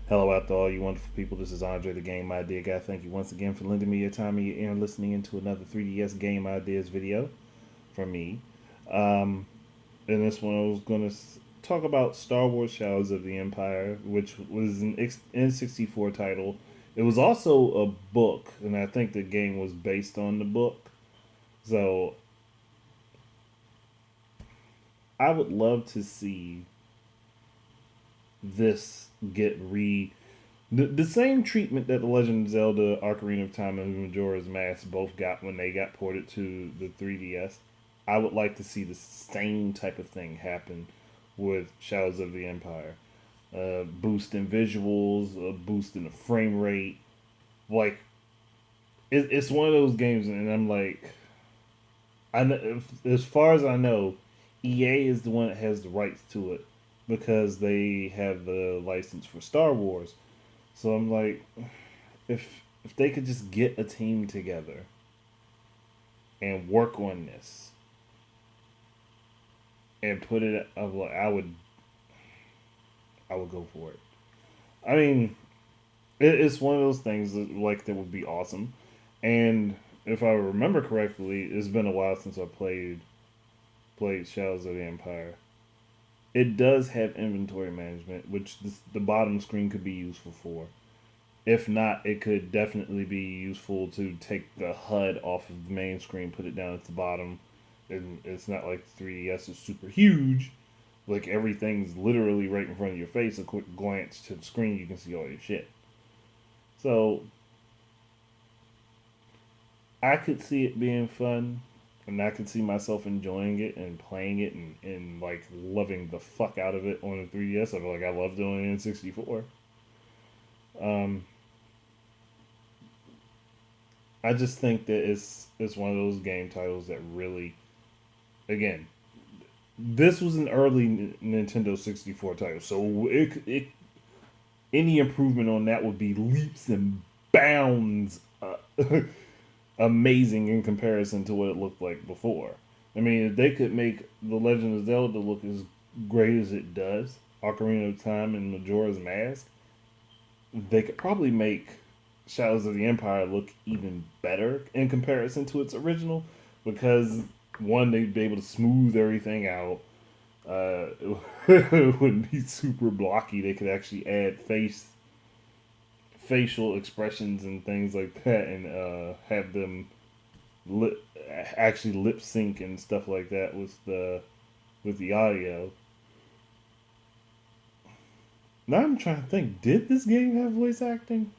Hello out to all you wonderful people. This is Andre, the Game Idea Guy. Thank you once again for lending me your time and your ear and listening into another 3DS Game Ideas video from me. Um, in this one, I was going to talk about Star Wars Shadows of the Empire, which was an N64 title. It was also a book, and I think the game was based on the book. So I would love to see this get the same treatment that The Legend of Zelda, Ocarina of Time, and Majora's Mask both got when they got ported to the 3DS. I would like to see the same type of thing happen with Shadows of the Empire. Boost in visuals, a boost in the frame rate. Like, it's one of those games, and I'm like, as far as I know, EA is the one that has the rights to it because they have the license for Star Wars. So I'm like, if they could just get a team together and work on this and put it, I would go for it. I mean, it's one of those things that would be awesome. And if I remember correctly, it's been a while since I played Shadows of the Empire. It does have inventory management, which the bottom screen could be useful for. If not, it could definitely be useful to take the HUD off of the main screen, put it down at the bottom. And it's not like 3DS is super huge. Like everything's literally right in front of your face. A quick glance to the screen, you can see all your shit. So I could see it being fun, and I could see myself enjoying it and playing it and like loving the fuck out of it on the 3DS. I feel like I love doing it in 64. Um, I just think that it's one of those game titles that really, again, this was an early Nintendo 64 title, so any improvement on that would be leaps and bounds amazing in comparison to what it looked like before. I mean, if they could make The Legend of Zelda look as great as it does, Ocarina of Time and Majora's Mask, they could probably make Shadows of the Empire look even better in comparison to its original because one, they'd be able to smooth everything out. It wouldn't be super blocky. They could actually add facial expressions and things like that, and have them lip, actually lip sync and stuff like that with the audio. Now I'm trying to think. Did this game have voice acting?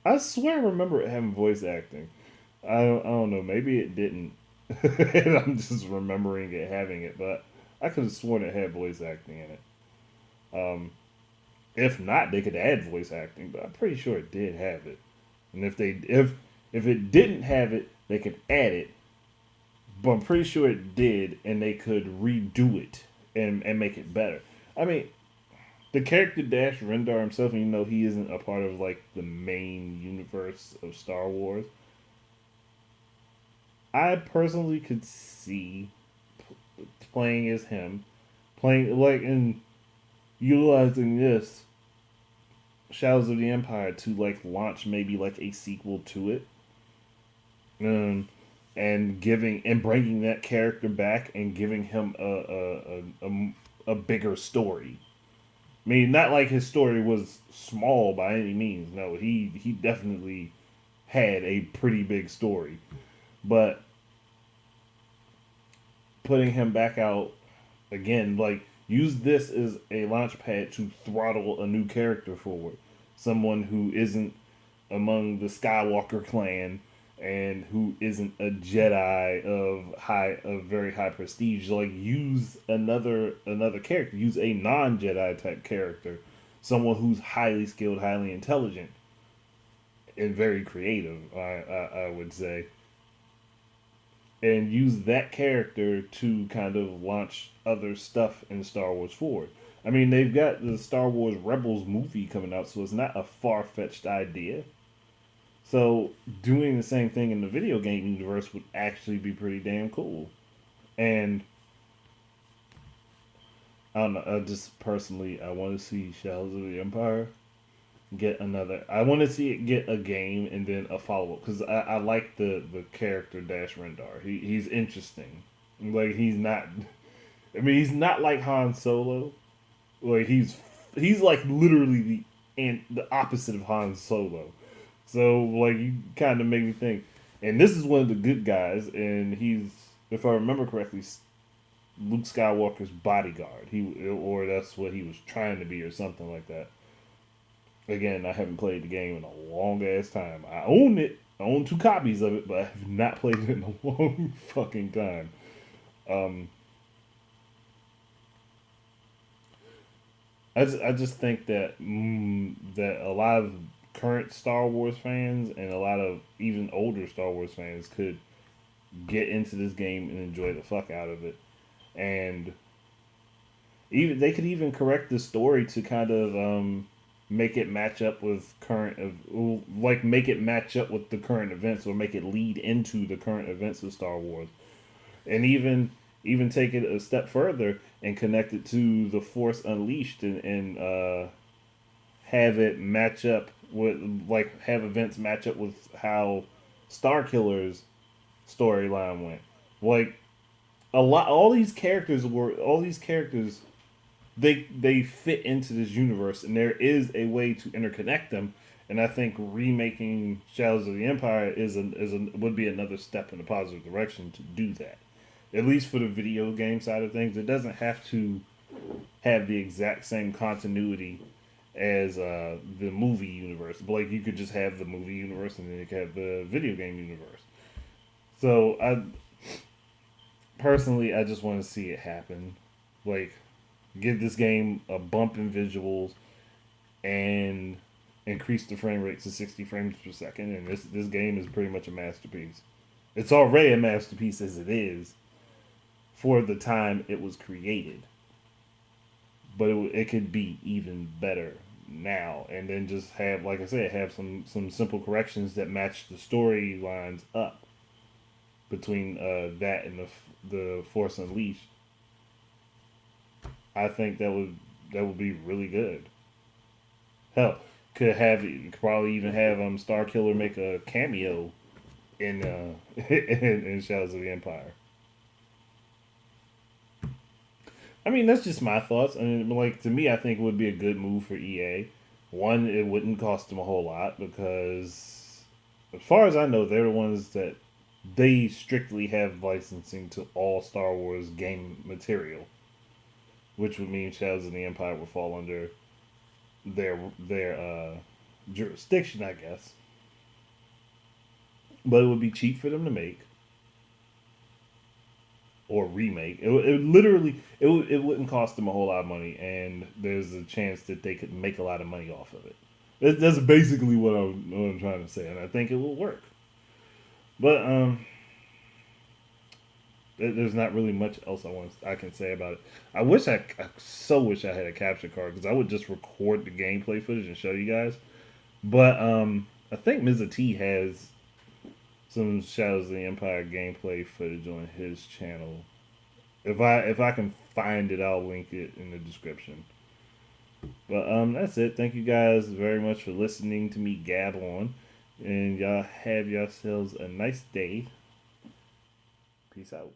I swear I remember it having voice acting. I don't know. Maybe it didn't, and I'm just remembering it having it. But I could have sworn it had voice acting in it. Um, if not, they could add voice acting, but I'm pretty sure it did have it. And if it didn't have it, they could add it. But I'm pretty sure it did, and they could redo it and make it better. I mean, the character Dash Rendar himself, even though he isn't a part of like the main universe of Star Wars, I personally could see playing as him, playing like and utilizing this Shadows of the Empire to like launch maybe like a sequel to it, um, and giving and bringing that character back and giving him a bigger story. I mean, not like his story was small by any means. No, he definitely had a pretty big story, but putting him back out again, like use this as a launch pad to throttle a new character forward, someone who isn't among the Skywalker clan and who isn't a Jedi of very high prestige. Like use another character, use a non Jedi type character, someone who's highly skilled, highly intelligent, and very creative. I would say, and use that character to kind of launch other stuff in Star Wars forward. I mean, they've got the Star Wars Rebels movie coming out, so it's not a far fetched idea. So doing the same thing in the video game universe would actually be pretty damn cool. And I don't know. I just personally, I want to see Shadows of the Empire get another. I want to see it get a game and then a follow up because I like the character Dash Rendar. He's interesting. Like he's not. I mean, he's not like Han Solo. Like he's like literally the opposite of Han Solo. So like you kind of make me think. And this is one of the good guys, and he's, if I remember correctly, Luke Skywalker's bodyguard. Or that's what he was trying to be, or something like that. Again, I haven't played the game in a long ass time. I own it. I own two copies of it, but I have not played it in a long fucking time. Um, I just think that that a lot of current Star Wars fans and a lot of even older Star Wars fans could get into this game and enjoy the fuck out of it, and even they could even correct the story to kind of make it match up with like make it match up with the current events, or make it lead into the current events of Star Wars, and even take it a step further and connect it to the Force Unleashed, and have it match up with, like, have events match up with how Star Killer's storyline went. Like all these characters, they fit into this universe, and there is a way to interconnect them. And I think remaking Shadows of the Empire would be another step in a positive direction to do that. At least for the video game side of things, it doesn't have to have the exact same continuity as the movie universe. But like you could just have the movie universe, and then you could have the video game universe. So I personally, I just want to see it happen. Like, give this game a bump in visuals and increase the frame rate to 60 frames per second, and this game is pretty much a masterpiece. It's already a masterpiece as it is for the time it was created, but it could be even better now. And then just have, like I said, have some simple corrections that match the storylines up between that and the Force Unleashed. I think that would be really good. Hell, could probably even have Star Killer make a cameo in in Shadows of the Empire. I mean, that's just my thoughts. I mean, like, to me, I think it would be a good move for EA. One, it wouldn't cost them a whole lot because, as far as I know, they're the ones that they strictly have licensing to all Star Wars game material, which would mean Shadows of the Empire would fall under their jurisdiction, I guess. But it would be cheap for them to make or remake. It literally it wouldn't cost them a whole lot of money, and there's a chance that they could make a lot of money off of it. That's basically what I'm trying to say, and I think it will work. But there's not really much else I can say about it. I so wish I had a capture card because I would just record the gameplay footage and show you guys. But I think Mr. T has some Shadows of the Empire gameplay footage on his channel. If I can find it, I'll link it in the description. But that's it. Thank you guys very much for listening to me gab on, and y'all have yourselves a nice day. Peace out.